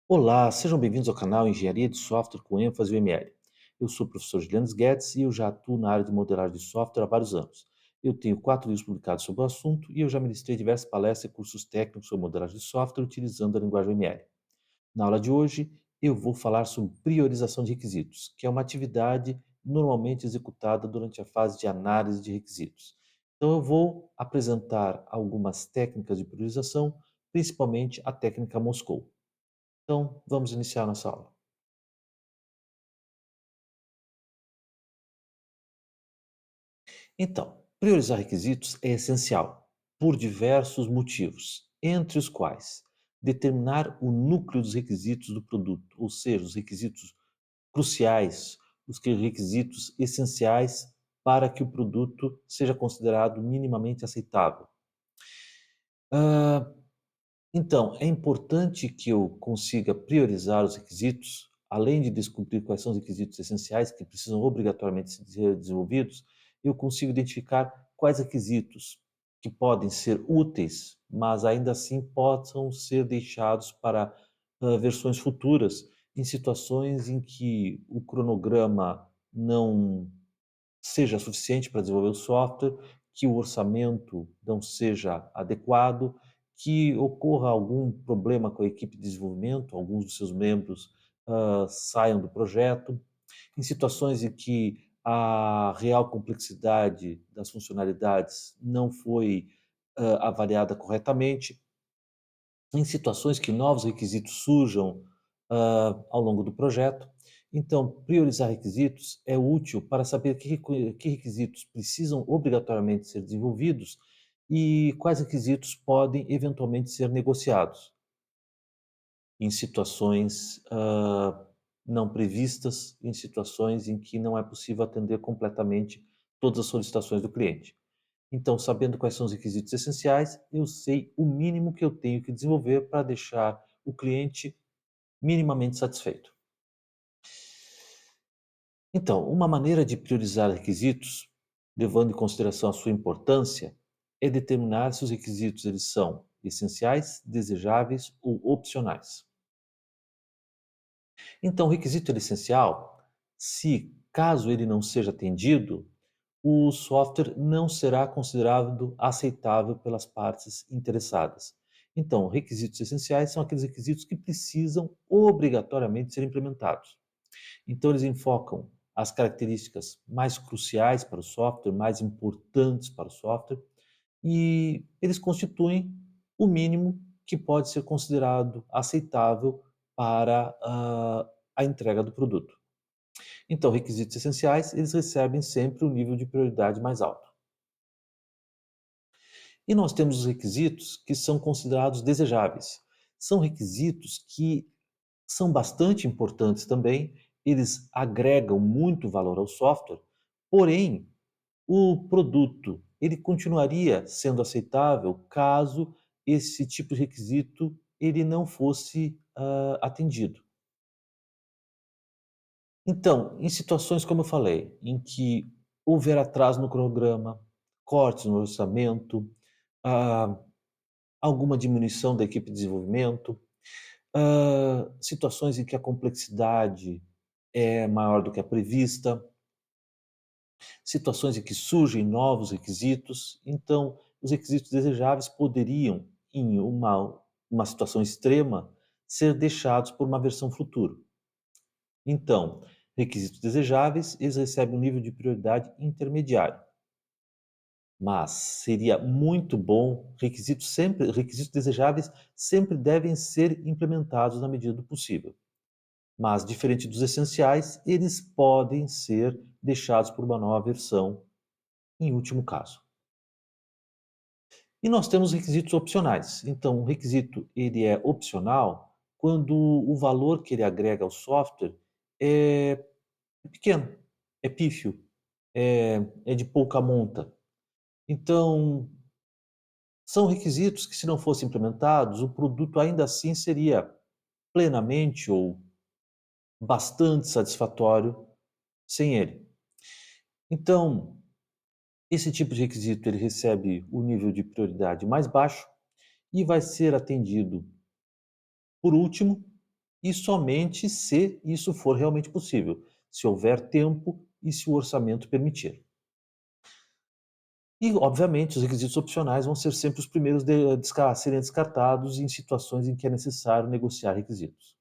Olá, sejam bem-vindos ao canal Engenharia de Software com ênfase UML. Eu sou o professor Juliano Guedes e eu já atuo na área de modelagem de software há vários anos. Eu tenho 4 livros publicados sobre o assunto e eu já ministrei diversas palestras e cursos técnicos sobre modelagem de software utilizando a linguagem UML. Na aula de hoje, eu vou falar sobre priorização de requisitos, que é uma atividade normalmente executada durante a fase de análise de requisitos. Então, eu vou apresentar algumas técnicas de priorização, principalmente a técnica Moscou. Então, vamos iniciar nossa aula. Então, priorizar requisitos é essencial, por diversos motivos, entre os quais determinar o núcleo dos requisitos do produto, ou seja, os requisitos cruciais, requisitos essenciais para que o produto seja considerado minimamente aceitável. Ah, Então, é importante que eu consiga priorizar os requisitos, além de descobrir quais são os requisitos essenciais que precisam obrigatoriamente ser desenvolvidos, eu consigo identificar quais requisitos que podem ser úteis, mas ainda assim possam ser deixados para versões futuras, em situações em que o cronograma não seja suficiente para desenvolver o software, que o orçamento não seja adequado, que ocorra algum problema com a equipe de desenvolvimento, alguns dos seus membros saiam do projeto, em situações em que a real complexidade das funcionalidades não foi avaliada corretamente, em situações que novos requisitos surjam ao longo do projeto. Então, priorizar requisitos é útil para saber que requisitos precisam obrigatoriamente ser desenvolvidos e quais requisitos podem eventualmente ser negociados em situações não previstas, em situações em que não é possível atender completamente todas as solicitações do cliente. Então, sabendo quais são os requisitos essenciais, eu sei o mínimo que eu tenho que desenvolver para deixar o cliente minimamente satisfeito. Então, uma maneira de priorizar requisitos, levando em consideração a sua importância, é determinar se os requisitos eles são essenciais, desejáveis ou opcionais. Então, o requisito ele é essencial se, caso ele não seja atendido, o software não será considerado aceitável pelas partes interessadas. Então, requisitos essenciais são aqueles requisitos que precisam obrigatoriamente ser implementados. Então, eles enfocam as características mais cruciais para o software, mais importantes para o software, e eles constituem o mínimo que pode ser considerado aceitável para a entrega do produto. Então, requisitos essenciais, eles recebem sempre o nível de prioridade mais alto. E nós temos os requisitos que são considerados desejáveis. São requisitos que são bastante importantes também, eles agregam muito valor ao software, porém, o produto, ele continuaria sendo aceitável caso esse tipo de requisito ele não fosse, atendido. Então, em situações como eu falei, em que houver atraso no cronograma, cortes no orçamento, ah, alguma diminuição da equipe de desenvolvimento, situações em que a complexidade é maior do que a prevista, situações em que surgem novos requisitos. Então, os requisitos desejáveis poderiam, em uma situação extrema, ser deixados por uma versão futura. Então, requisitos desejáveis, eles recebem um nível de prioridade intermediário. Mas seria muito bom, requisitos desejáveis sempre devem ser implementados na medida do possível. Mas, diferente dos essenciais, eles podem ser deixados por uma nova versão, em último caso. E nós temos requisitos opcionais. Então, o requisito ele é opcional quando o valor que ele agrega ao software é pequeno, é pífio, é de pouca monta. Então, são requisitos que, se não fossem implementados, o produto ainda assim seria plenamente ou bastante satisfatório sem ele. Então, esse tipo de requisito ele recebe o nível de prioridade mais baixo e vai ser atendido por último, e somente se isso for realmente possível, se houver tempo e se o orçamento permitir. E, obviamente, os requisitos opcionais vão ser sempre os primeiros a serem descartados em situações em que é necessário negociar requisitos.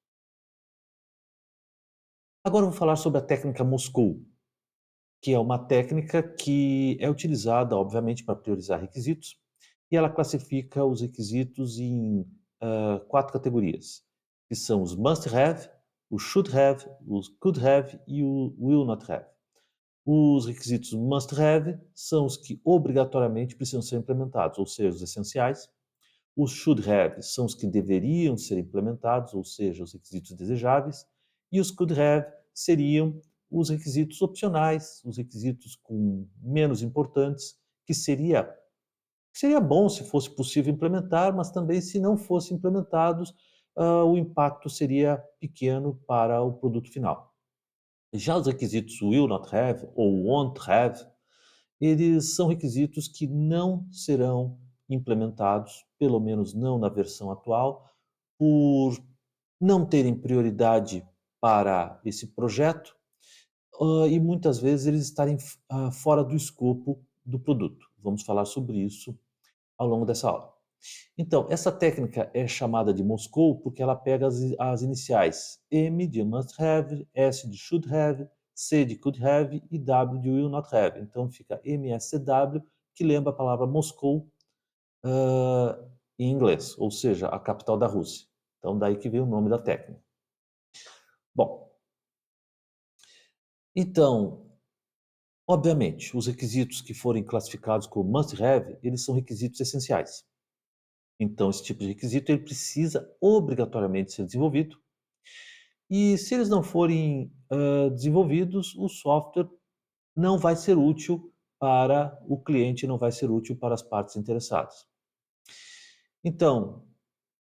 Agora eu vou falar sobre a técnica Moscou, que é uma técnica que é utilizada, obviamente, para priorizar requisitos, e ela classifica os requisitos em quatro categorias, que são os must have, os should have, os could have e o will not have. Os requisitos must have são os que obrigatoriamente precisam ser implementados, ou seja, os essenciais. Os should have são os que deveriam ser implementados, ou seja, os requisitos desejáveis, e os could have seriam os requisitos opcionais, os requisitos com menos importantes, que seria bom se fosse possível implementar, mas também se não fossem implementados, o impacto seria pequeno para o produto final. Já os requisitos will not have ou won't have, eles são requisitos que não serão implementados, pelo menos não na versão atual, por não terem prioridade para esse projeto, e muitas vezes eles estarem fora do escopo do produto. Vamos falar sobre isso ao longo dessa aula. Então, essa técnica é chamada de Moscou porque ela pega as iniciais M de must have, S de should have, C de could have e W de will not have. Então fica MSCW, que lembra a palavra Moscou, em inglês, ou seja, a capital da Rússia. Então daí que vem o nome da técnica. Bom, então, obviamente, os requisitos que forem classificados como must have, eles são requisitos essenciais. Então esse tipo de requisito ele precisa obrigatoriamente ser desenvolvido. E se eles não forem, desenvolvidos, o software não vai ser útil para o cliente, não vai ser útil para as partes interessadas. Então,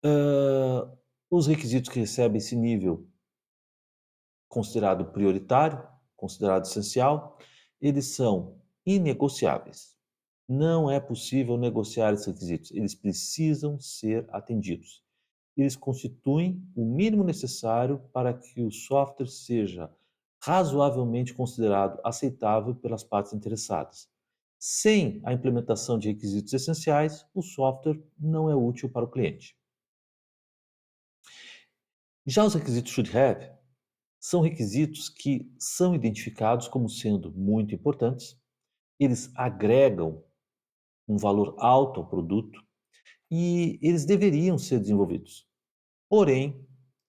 hã, os requisitos que recebem esse nível considerado prioritário, considerado essencial, eles são inegociáveis. Não é possível negociar esses requisitos, eles precisam ser atendidos. Eles constituem o mínimo necessário para que o software seja razoavelmente considerado aceitável pelas partes interessadas. Sem a implementação de requisitos essenciais, o software não é útil para o cliente. Já os requisitos should have são requisitos que são identificados como sendo muito importantes, eles agregam um valor alto ao produto e eles deveriam ser desenvolvidos. Porém,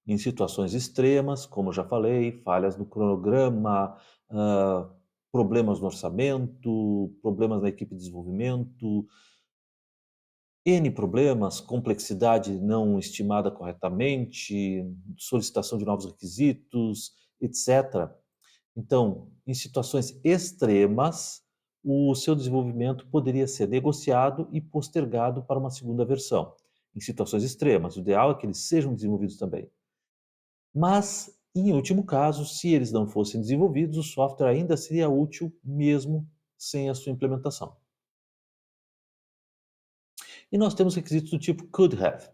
em situações extremas, como eu já falei, falhas no cronograma, problemas no orçamento, problemas na equipe de desenvolvimento, N problemas, complexidade não estimada corretamente, solicitação de novos requisitos, etc. Então, em situações extremas, o seu desenvolvimento poderia ser negociado e postergado para uma segunda versão. Em situações extremas, o ideal é que eles sejam desenvolvidos também. Mas, em último caso, se eles não fossem desenvolvidos, o software ainda seria útil mesmo sem a sua implementação. E nós temos requisitos do tipo could have.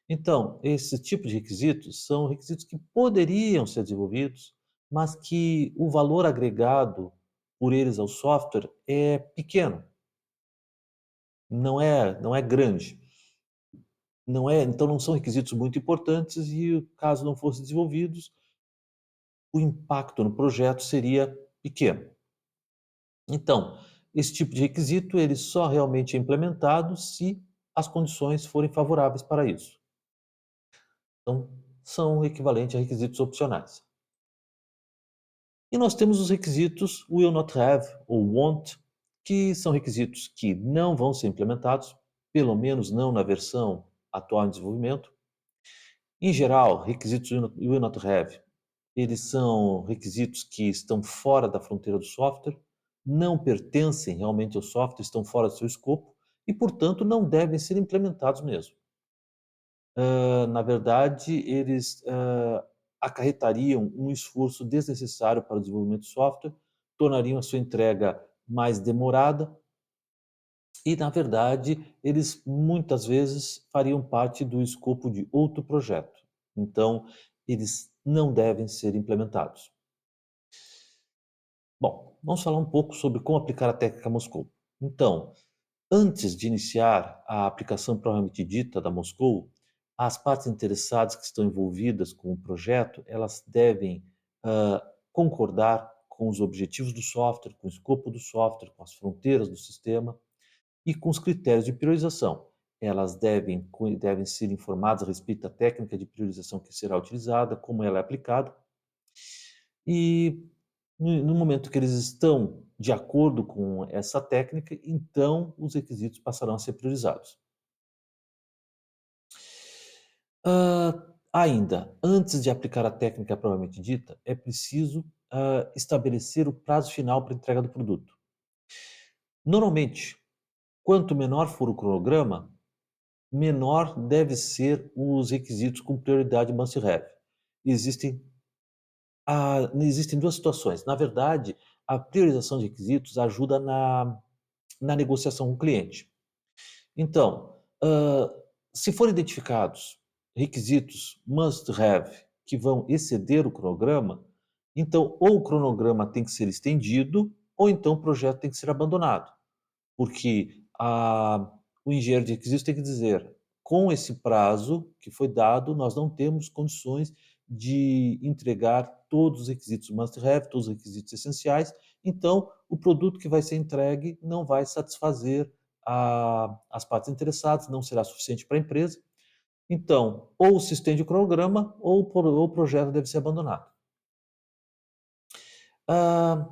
Então, esse tipo de requisitos são requisitos que poderiam ser desenvolvidos, mas que o valor agregado por eles ao software é pequeno, não é grande. Então não são requisitos muito importantes e caso não fossem desenvolvidos, o impacto no projeto seria pequeno. Então, esse tipo de requisito ele só realmente é implementado se as condições forem favoráveis para isso. Então, são equivalentes a requisitos opcionais. E nós temos os requisitos will not have ou won't, que são requisitos que não vão ser implementados, pelo menos não na versão atual em desenvolvimento. Em geral, requisitos will not have, eles são requisitos que estão fora da fronteira do software, não pertencem realmente ao software, estão fora do seu escopo e, portanto, não devem ser implementados mesmo. Na verdade, eles acarretariam um esforço desnecessário para o desenvolvimento de software, tornariam a sua entrega mais demorada e, na verdade, eles muitas vezes fariam parte do escopo de outro projeto. Então, eles não devem ser implementados. Bom, vamos falar um pouco sobre como aplicar a técnica Moscou. Então, antes de iniciar a aplicação propriamente dita da Moscou, as partes interessadas que estão envolvidas com o projeto, elas devem hã, concordar com os objetivos do software, com o escopo do software, com as fronteiras do sistema e com os critérios de priorização. Elas devem ser informadas a respeito da técnica de priorização que será utilizada, como ela é aplicada, e no momento que eles estão de acordo com essa técnica, então os requisitos passarão a ser priorizados. Ainda, antes de aplicar a técnica propriamente dita, é preciso, estabelecer o prazo final para a entrega do produto. Normalmente, quanto menor for o cronograma, menor deve ser os requisitos com prioridade must have. Existem existem 2 situações. Na verdade, a priorização de requisitos ajuda na negociação com o cliente. Então, se forem identificados requisitos must have que vão exceder o cronograma, então ou o cronograma tem que ser estendido, ou então o projeto tem que ser abandonado. Porque o engenheiro de requisitos tem que dizer: "Com esse prazo que foi dado, nós não temos condições de entregar todos os requisitos must have, todos os requisitos essenciais, então o produto que vai ser entregue não vai satisfazer as partes interessadas, não será suficiente para a empresa. Então, ou se estende o cronograma ou o projeto deve ser abandonado". Ah,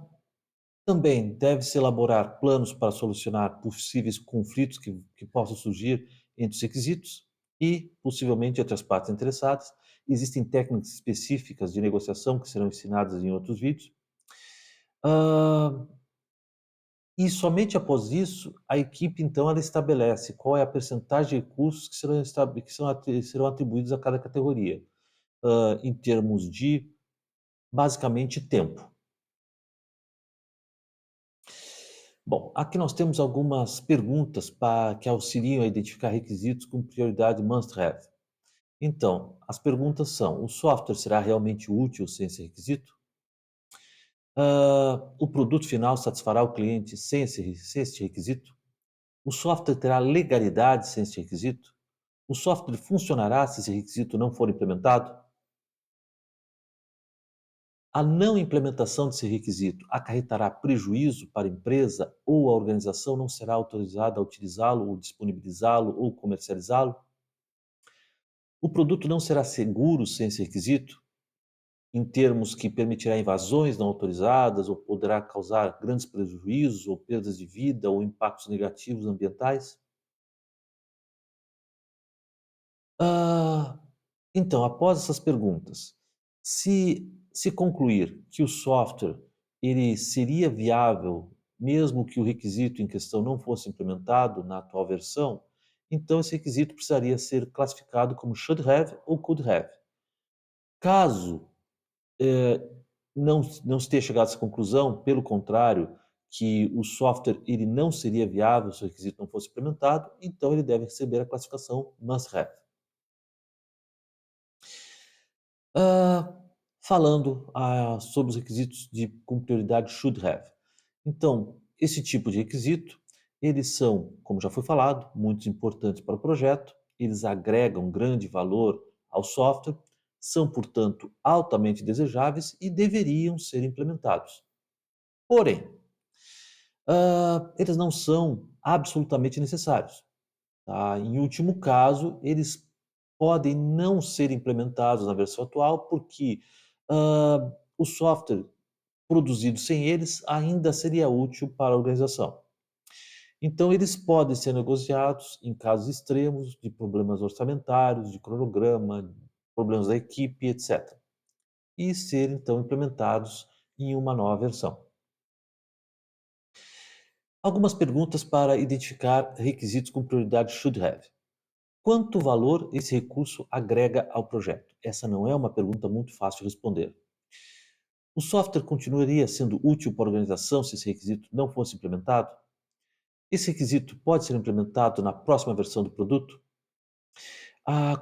Também deve-se elaborar planos para solucionar possíveis conflitos que possam surgir entre os requisitos e, possivelmente, entre as partes interessadas. Existem técnicas específicas de negociação que serão ensinadas em outros vídeos. Ah, e somente após isso, a equipe, então, ela estabelece qual é a percentagem de recursos que serão atribuídos a cada categoria, em termos de, basicamente, tempo. Bom, aqui nós temos algumas perguntas que auxiliam a identificar requisitos com prioridade must have. Então, as perguntas são: o software será realmente útil sem esse requisito? O produto final satisfará o cliente sem esse requisito? O software terá legalidade sem esse requisito? O software funcionará se esse requisito não for implementado? A não implementação desse requisito acarretará prejuízo para a empresa ou a organização não será autorizada a utilizá-lo ou disponibilizá-lo ou comercializá-lo? O produto não será seguro sem esse requisito, em termos que permitirá invasões não autorizadas ou poderá causar grandes prejuízos ou perdas de vida ou impactos negativos ambientais? Ah, então, após essas perguntas, se concluir que o software ele seria viável, mesmo que o requisito em questão não fosse implementado na atual versão, então esse requisito precisaria ser classificado como should have ou could have. Caso não se tenha chegado a essa conclusão, pelo contrário, que o software ele não seria viável se o requisito não fosse implementado, então ele deve receber a classificação must have. Hã, Falando, sobre os requisitos com prioridade should have. Então, esse tipo de requisito, eles são, como já foi falado, muito importantes para o projeto, eles agregam grande valor ao software, são, portanto, altamente desejáveis e deveriam ser implementados. Porém, eles não são absolutamente necessários, tá? Em último caso, eles podem não ser implementados na versão atual, porque, o software produzido sem eles ainda seria útil para a organização. Então eles podem ser negociados em casos extremos de problemas orçamentários, de cronograma, problemas da equipe, etc. E ser então implementados em uma nova versão. Algumas perguntas para identificar requisitos com prioridade should have. Quanto valor esse recurso agrega ao projeto? Essa não é uma pergunta muito fácil de responder. O software continuaria sendo útil para a organização se esse requisito não fosse implementado? Esse requisito pode ser implementado na próxima versão do produto?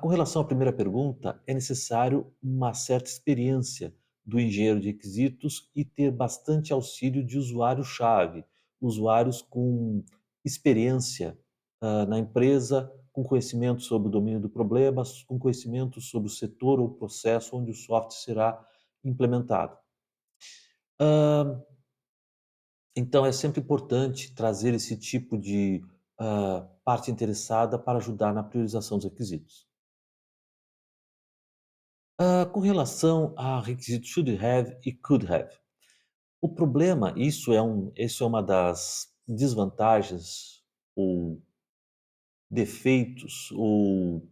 Com relação à primeira pergunta, é necessário uma certa experiência do engenheiro de requisitos e ter bastante auxílio de usuário-chave, usuários com experiência, na empresa, com conhecimento sobre o domínio do problema, com conhecimento sobre o setor ou processo onde o software será implementado. Hã, então é sempre importante trazer esse tipo de, parte interessada para ajudar na priorização dos requisitos. Com relação a requisitos should have e could have. O problema, isso é uma das desvantagens ou defeitos ou,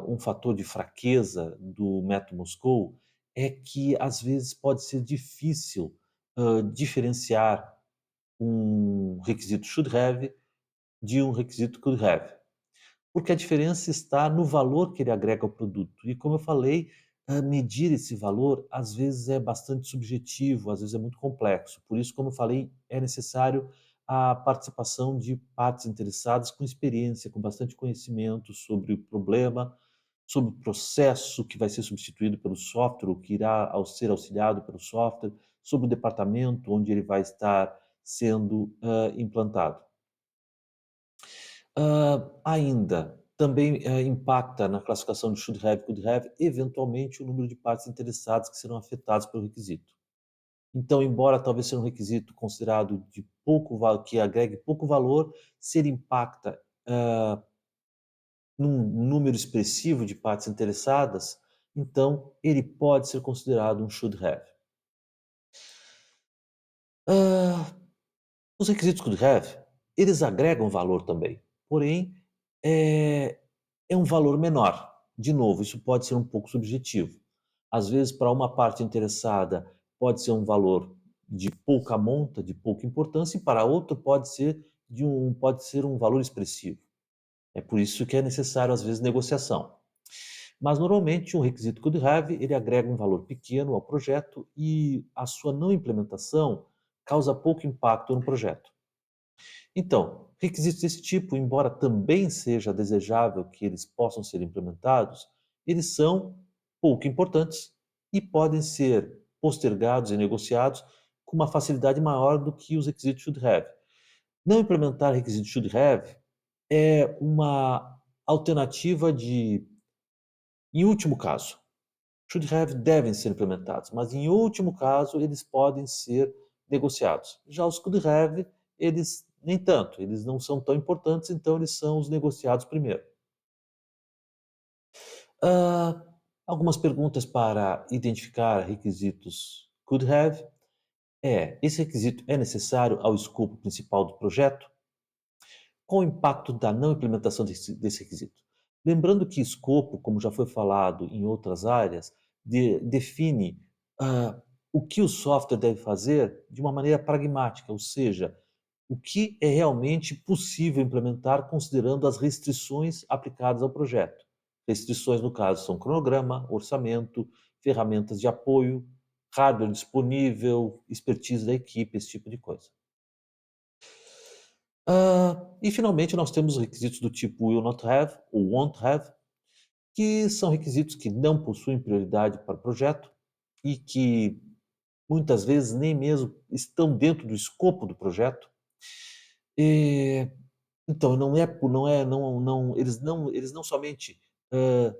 um fator de fraqueza do método Moscou, é que às vezes pode ser difícil, diferenciar um requisito should have de um requisito could have. Porque a diferença está no valor que ele agrega ao produto. E como eu falei, medir esse valor às vezes é bastante subjetivo, às vezes é muito complexo. Por isso, como eu falei, é necessário a participação de partes interessadas com experiência, com bastante conhecimento sobre o problema, sobre o processo que vai ser substituído pelo software, ou que irá ser auxiliado pelo software, sobre o departamento onde ele vai estar sendo implantado. Ainda, também, impacta na classificação de should have, could have, eventualmente, o número de partes interessadas que serão afetadas pelo requisito. Então, embora talvez seja um requisito considerado de pouco valor, que agregue pouco valor, se ele impacta, num número expressivo de partes interessadas, então ele pode ser considerado um should have. Hã Os requisitos could have, eles agregam valor também, porém, é é um valor menor. De novo, isso pode ser um pouco subjetivo. Às vezes, para uma parte interessada, pode ser um valor de pouca monta, de pouca importância, e para outro pode ser um valor expressivo. É por isso que é necessário, às vezes, negociação. Mas, normalmente, um requisito could have, ele agrega um valor pequeno ao projeto e a sua não implementação causa pouco impacto no projeto. Então, requisitos desse tipo, embora também seja desejável que eles possam ser implementados, eles são pouco importantes e podem ser postergados e negociados com uma facilidade maior do que os requisitos should have. Não implementar requisitos should have é uma alternativa em último caso. Should have devem ser implementados, mas em último caso eles podem ser negociados. Já os could have, eles nem tanto, eles não são tão importantes, então eles são os negociados primeiro. Ah, Algumas perguntas para identificar requisitos could have esse requisito é necessário ao escopo principal do projeto? Qual o impacto da não implementação desse requisito? Lembrando que escopo, como já foi falado em outras áreas, define ah, o que o software deve fazer de uma maneira pragmática, ou seja, o que é realmente possível implementar considerando as restrições aplicadas ao projeto. Restrições, no caso, são cronograma, orçamento, ferramentas de apoio, hardware disponível, expertise da equipe, esse tipo de coisa. E finalmente nós temos os requisitos do tipo will not have ou won't have, que são requisitos que não possuem prioridade para o projeto e que muitas vezes nem mesmo estão dentro do escopo do projeto. Eh, então não é po não é não eles não somente, hã,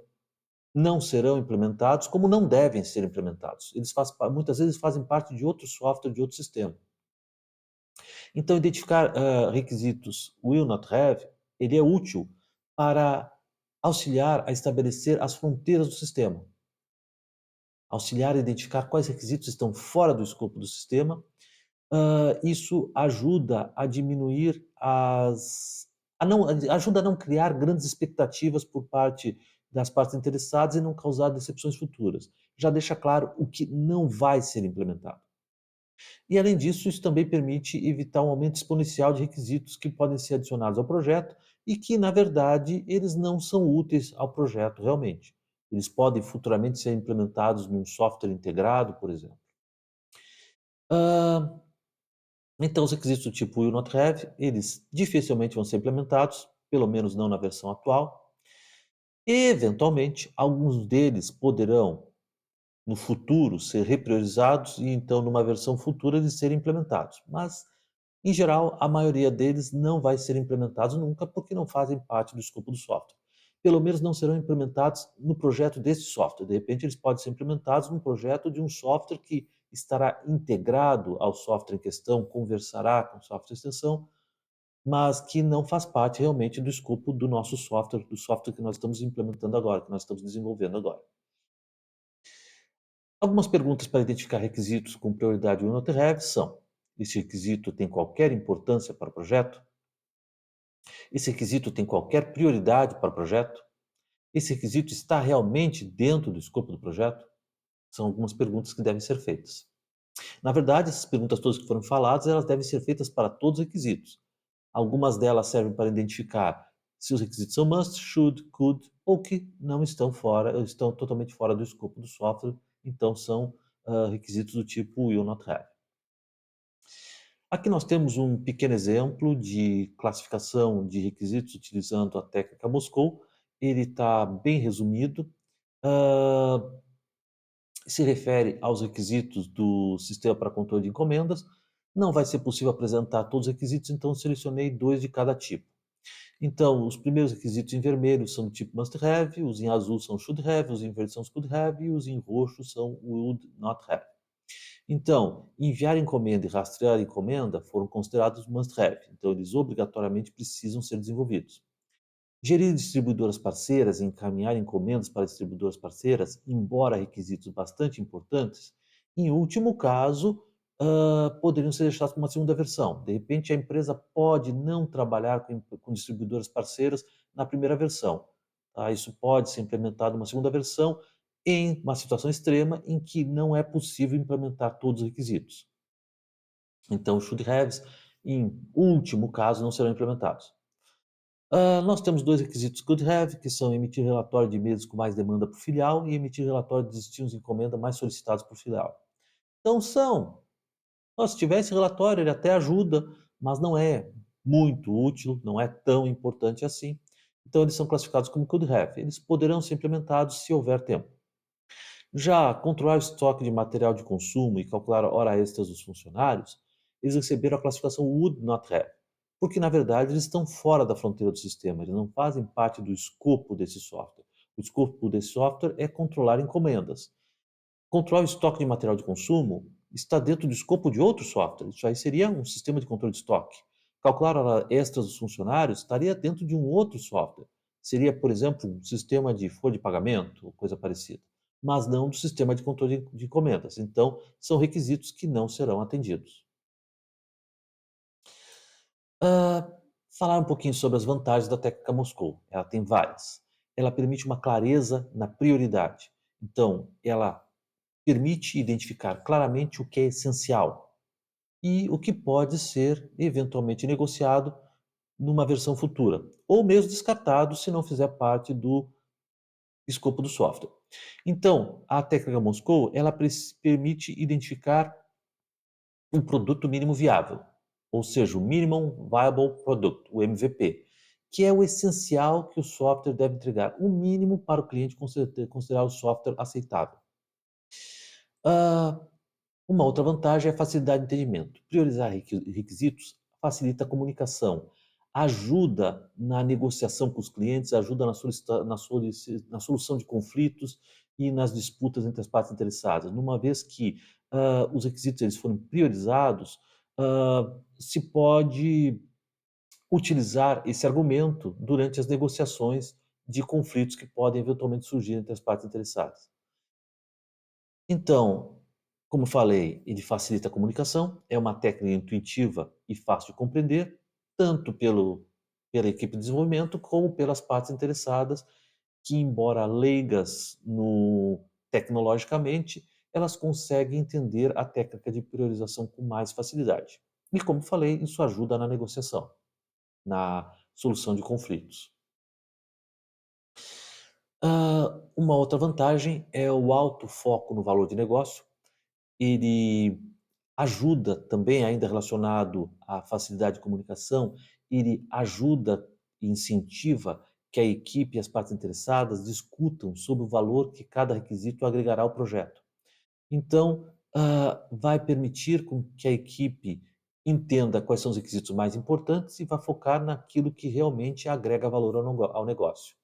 não serão implementados, como não devem ser implementados. Eles fazem pa muitas vezes fazem parte de outro software, de outro sistema. Então, identificar, requisitos will not have, ele é útil para auxiliar a estabelecer as fronteiras do sistema, auxiliar a identificar quais requisitos estão fora do escopo do sistema. Isso ajuda a diminuir as a não ajuda a não criar grandes expectativas por parte das partes interessadas e não causar decepções futuras. Já deixa claro o que não vai ser implementado. E além disso, isso também permite evitar um aumento exponencial de requisitos que podem ser adicionados ao projeto e que, na verdade, eles não são úteis ao projeto realmente. Eles podem futuramente ser implementados num software integrado, por exemplo. Hã, então os requisitos do tipo will not have, eles dificilmente vão ser implementados, pelo menos não na versão atual. Eventualmente, alguns deles poderão, no futuro, ser repriorizados e então, numa versão futura, eles serem implementados. Mas, em geral, a maioria deles não vai ser implementados nunca, porque não fazem parte do escopo do software. Pelo menos não serão implementados no projeto desse software. De repente, eles podem ser implementados num projeto de um software que estará integrado ao software em questão, conversará com o software de extensão, mas que não faz parte realmente do escopo do nosso software, do software que nós estamos implementando agora, que nós estamos desenvolvendo agora. Algumas perguntas para identificar requisitos com prioridade ou not have são: esse requisito tem qualquer importância para o projeto? Esse requisito tem qualquer prioridade para o projeto? Esse requisito está realmente dentro do escopo do projeto? São algumas perguntas que devem ser feitas. Na verdade, essas perguntas todas que foram faladas, elas devem ser feitas para todos os requisitos. Algumas delas servem para identificar se os requisitos são must, should, could ou que não estão fora, ou estão totalmente fora do escopo do software, então são requisitos do tipo will not have. Aqui nós temos um pequeno exemplo de classificação de requisitos utilizando a técnica Moscou. Ele está bem resumido. Ah, Se refere aos requisitos do sistema para controle de encomendas. Não vai ser possível apresentar todos os requisitos, então selecionei dois de cada tipo. Então, os primeiros requisitos em vermelho são do tipo must have, os em azul são should have, os em verde são could have e os em roxo são would not have. Então, enviar encomenda e rastrear encomenda foram considerados must have, então eles obrigatoriamente precisam ser desenvolvidos. Gerir distribuidoras parceiras e encaminhar encomendas para distribuidoras parceiras, embora requisitos bastante importantes, em último caso, poderiam ser deixados para uma segunda versão. De repente, a empresa pode não trabalhar com distribuidoras parceiras na primeira versão. Tá? Isso pode ser implementado numa segunda versão em uma situação extrema em que não é possível implementar todos os requisitos. Então, should haves, em último caso, não serão implementados. Nós temos dois requisitos good have, que são emitir relatório de meses com mais demanda por filial e emitir relatório de destinos de encomenda mais solicitados por filial. Então se tiver esse relatório, ele até ajuda, mas não é muito útil, não é tão importante assim. Então eles são classificados como could have. Eles poderão ser implementados se houver tempo. Já controlar o estoque de material de consumo e calcular a hora extras dos funcionários, eles receberam a classificação would not have, porque na verdade eles estão fora da fronteira do sistema, eles não fazem parte do escopo desse software. O escopo desse software é controlar encomendas. Controlar o estoque de material de consumo está dentro do escopo de outro software. Isso aí seria um sistema de controle de estoque. Calcular a hora extras dos funcionários estaria dentro de um outro software. Seria, por exemplo, um sistema de folha de pagamento, ou coisa parecida, mas não do sistema de controle de encomendas. Então, são requisitos que não serão atendidos. Ah, Falar um pouquinho sobre as vantagens da técnica Moscou. Ela tem várias. Ela permite uma clareza na prioridade. Então, ela permite identificar claramente o que é essencial e o que pode ser eventualmente negociado numa versão futura, ou mesmo descartado se não fizer parte do escopo do software. Então, a técnica Moscou, ela permite identificar um produto mínimo viável, ou seja, o Minimum Viable Product, o MVP, que é o essencial que o software deve entregar, o mínimo para o cliente considerar o software aceitável. Ah, Uma outra vantagem é a facilidade de entendimento. Priorizar requisitos facilita a comunicação, ajuda na negociação com os clientes, ajuda na solução de conflitos e nas disputas entre as partes interessadas. Numa vez que os requisitos eles forem priorizados, se pode utilizar esse argumento durante as negociações de conflitos que podem eventualmente surgir entre as partes interessadas. Então, como falei, ele facilita a comunicação, é uma técnica intuitiva e fácil de compreender, tanto pela equipe de desenvolvimento como pelas partes interessadas, que embora leigas no tecnologicamente, elas conseguem entender a técnica de priorização com mais facilidade. E como falei, isso ajuda na negociação, na solução de conflitos. Uma outra vantagem é o alto foco no valor de negócio. Ele ajuda também, ainda relacionado à facilidade de comunicação, ele ajuda e incentiva que a equipe e as partes interessadas discutam sobre o valor que cada requisito agregará ao projeto. Então, vai permitir com que a equipe entenda quais são os requisitos mais importantes e vá focar naquilo que realmente agrega valor ao negócio.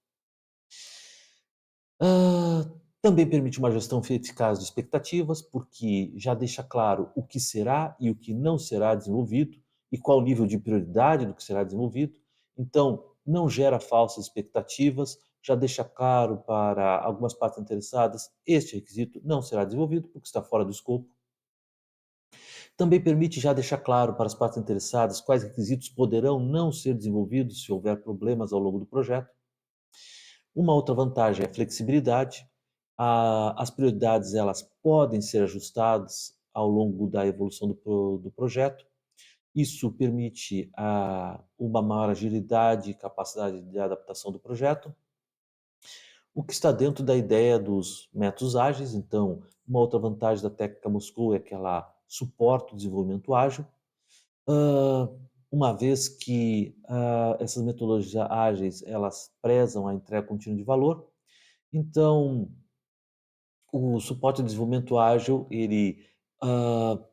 Também permite uma gestão eficaz de expectativas, porque já deixa claro o que será e o que não será desenvolvido e qual o nível de prioridade do que será desenvolvido. Então, não gera falsas expectativas, já deixa claro para algumas partes interessadas: este requisito não será desenvolvido porque está fora do escopo. Também permite já deixar claro para as partes interessadas quais requisitos poderão não ser desenvolvidos se houver problemas ao longo do projeto. Uma outra vantagem é a flexibilidade. As prioridades elas podem ser ajustadas ao longo da evolução do projeto. Isso permite uma maior agilidade e capacidade de adaptação do projeto, o que está dentro da ideia dos métodos ágeis. Então, uma outra vantagem da técnica Moscou é que ela suporta o desenvolvimento ágil, ah, uma vez que essas metodologias ágeis elas prezam a entrega contínua de valor. Então, o suporte de desenvolvimento ágil, ele, hã,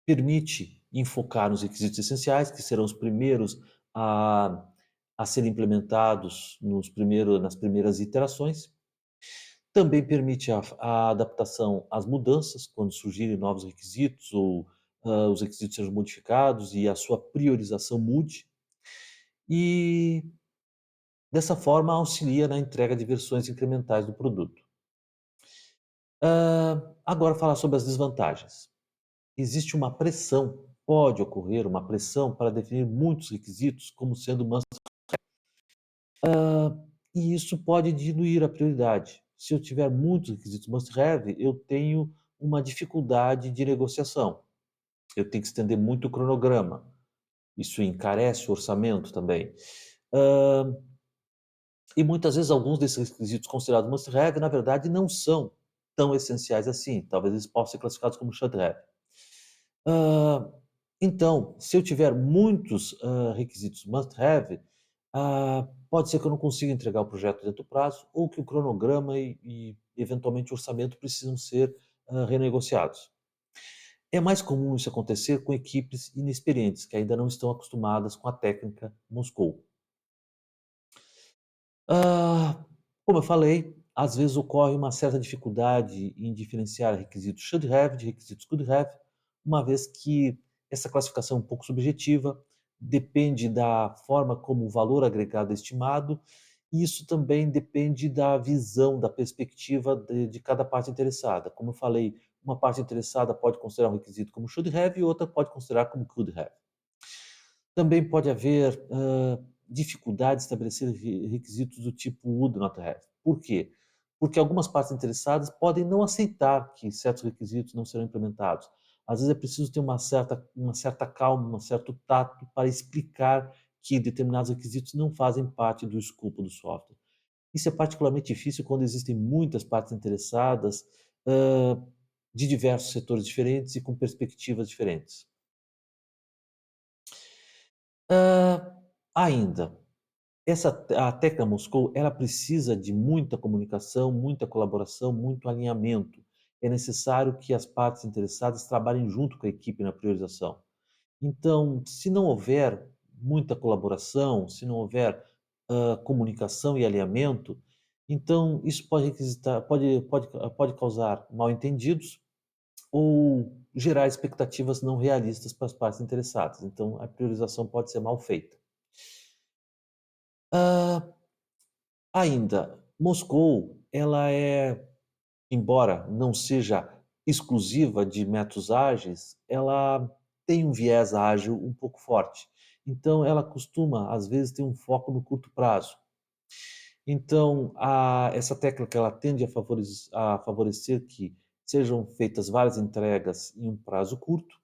permite enfocar nos requisitos essenciais, que serão os primeiros a a serem implementados nas primeiras iterações. Também permite a adaptação às mudanças, quando surgirem novos requisitos ou, os requisitos sejam modificados e a sua priorização mude. E, dessa forma, auxilia na entrega de versões incrementais do produto. Agora falar sobre as desvantagens. Existe uma pressão, pode ocorrer uma pressão para definir muitos requisitos como sendo must, e isso pode diluir a prioridade. Se eu tiver muitos requisitos must have, eu tenho uma dificuldade de negociação. Eu tenho que estender muito o cronograma. Isso encarece o orçamento também. Hã, e muitas vezes alguns desses requisitos considerados must have, na verdade, não são tão essenciais assim. Talvez eles possam ser classificados como should have. Hã, então, se eu tiver muitos, requisitos must have, pode ser que eu não consiga entregar o projeto dentro do prazo ou que o cronograma e eventualmente o orçamento precisam ser, renegociados. É mais comum isso acontecer com equipes inexperientes, que ainda não estão acostumadas com a técnica Moscou. Ah, como eu falei, às vezes ocorre uma certa dificuldade em diferenciar requisitos should have de requisitos could have, uma vez que essa classificação é um pouco subjetiva, depende da forma como o valor agregado é estimado, e isso também depende da visão, da perspectiva de cada parte interessada. Como eu falei, uma parte interessada pode considerar um requisito como should have e outra pode considerar como could have. Também pode haver, dificuldade de estabelecer requisitos do tipo would not have. Por quê? Porque algumas partes interessadas podem não aceitar que certos requisitos não serão implementados. Às vezes é preciso ter uma certa calma, um certo tato para explicar que determinados requisitos não fazem parte do escopo do software. Isso é particularmente difícil quando existem muitas partes interessadas, hã, de diversos setores diferentes e com perspectivas diferentes. Hã, ainda a Tecla Moscou, ela precisa de muita comunicação, muita colaboração, muito alinhamento. É necessário que as partes interessadas trabalhem junto com a equipe na priorização. Então, se não houver muita colaboração, se não houver, comunicação e alinhamento, então isso pode causar mal-entendidos ou gerar expectativas não realistas para as partes interessadas. Então a priorização pode ser mal feita. Hã Ainda, Moscou, ela embora não seja exclusiva de métodos ágeis, ela tem um viés ágil um pouco forte. Então ela costuma, às vezes, ter um foco no curto prazo. Então, essa técnica ela tende a favorecer que sejam feitas várias entregas em um prazo curto,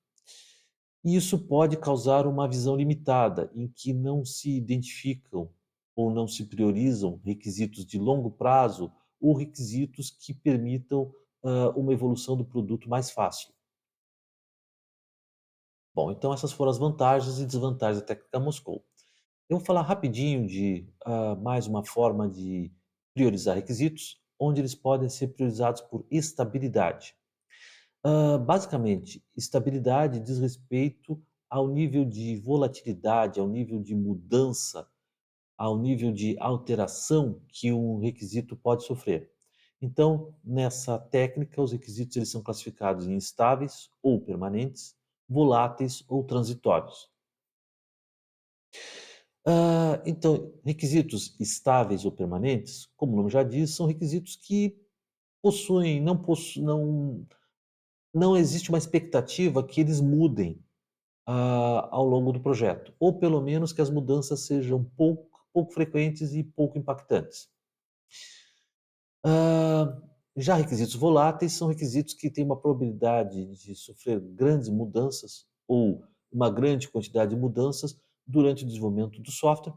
e isso pode causar uma visão limitada, em que não se identificam ou não se priorizam requisitos de longo prazo ou requisitos que permitam, uma evolução do produto mais fácil. Bom, então essas foram as vantagens e desvantagens da técnica Moscou. Eu vou falar rapidinho de mais uma forma de priorizar requisitos, onde eles podem ser priorizados por estabilidade. Basicamente, estabilidade diz respeito ao nível de volatilidade, ao nível de mudança, ao nível de alteração que um requisito pode sofrer. Então, nessa técnica, os requisitos eles são classificados em estáveis ou permanentes, voláteis ou transitórios. Então, requisitos estáveis ou permanentes, como o nome já diz, são requisitos que possuem, não existe uma expectativa que eles mudem ao longo do projeto, ou pelo menos que as mudanças sejam pouco frequentes e pouco impactantes. Ah, Já requisitos voláteis são requisitos que têm uma probabilidade de sofrer grandes mudanças ou uma grande quantidade de mudanças durante o desenvolvimento do software.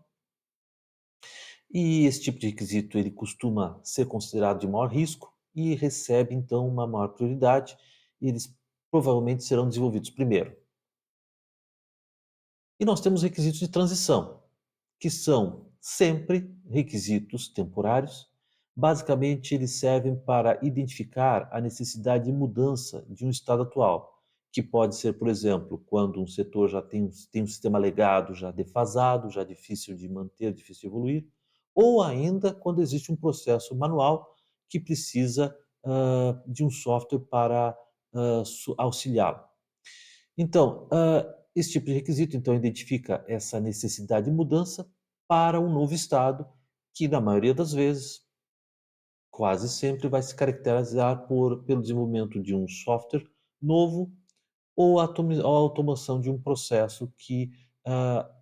E esse tipo de requisito ele costuma ser considerado de maior risco e recebe então uma maior prioridade, e eles provavelmente serão desenvolvidos primeiro. E nós temos requisitos de transição, que são sempre requisitos temporários. Basicamente, eles servem para identificar a necessidade de mudança de um estado atual, que pode ser, por exemplo, quando um setor já tem um sistema legado já defasado, já difícil de manter, difícil de evoluir, ou ainda quando existe um processo manual que precisa de um software para auxiliá-lo. Então, esse tipo de requisito, então, identifica essa necessidade de mudança para um novo estado, que na maioria das vezes, quase sempre, vai se caracterizar pelo desenvolvimento de um software novo ou a automação de um processo que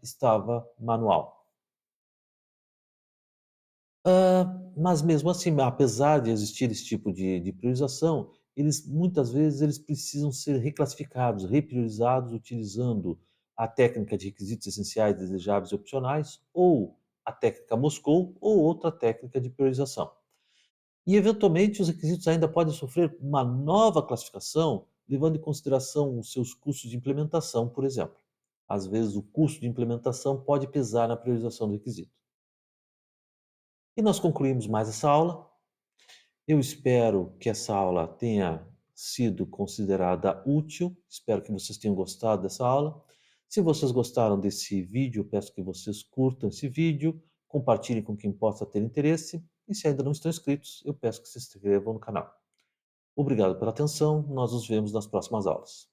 estava manual. Mas mesmo assim, apesar de existir esse tipo de priorização, eles muitas vezes eles precisam ser reclassificados, repriorizados utilizando a técnica de requisitos essenciais, desejáveis e opcionais, ou a técnica Moscou, ou outra técnica de priorização. E eventualmente os requisitos ainda podem sofrer uma nova classificação, levando em consideração os seus custos de implementação, por exemplo. Às vezes o custo de implementação pode pesar na priorização do requisito. E nós concluímos mais essa aula. Eu espero que essa aula tenha sido considerada útil. Espero que vocês tenham gostado dessa aula. Se vocês gostaram desse vídeo, eu peço que vocês curtam esse vídeo, compartilhem com quem possa ter interesse. E se ainda não estão inscritos, eu peço que se inscrevam no canal. Obrigado pela atenção. Nós nos vemos nas próximas aulas.